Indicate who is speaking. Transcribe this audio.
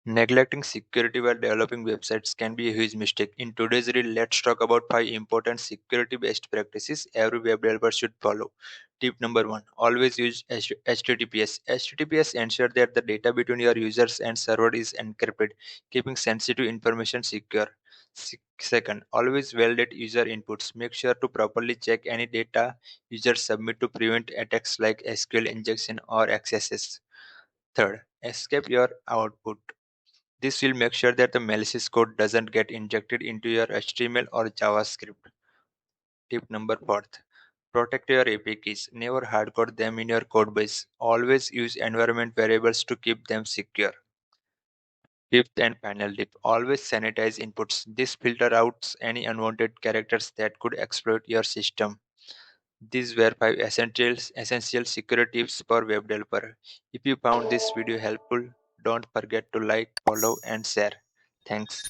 Speaker 1: Neglecting security while developing websites can be a huge mistake. In today's reel, let's talk about 5 important security best practices every web developer should follow. Tip number 1: always use HTTPS. HTTPS ensures that the data between your users and server is encrypted, keeping sensitive information secure. Second, always validate user inputs. Make sure to properly check any data users submit to prevent attacks like SQL injection or accesses. Third, escape your output. This will make sure that the malicious code doesn't get injected into your HTML or JavaScript. Tip number fourth: protect your API keys. Never hardcode them in your codebase. Always use environment variables to keep them secure. Fifth and final tip: always sanitize inputs. This filter out any unwanted characters that could exploit your system. These were 5 essential security tips for web developer. If you found this video helpful, don't forget to like, follow, and share. Thanks.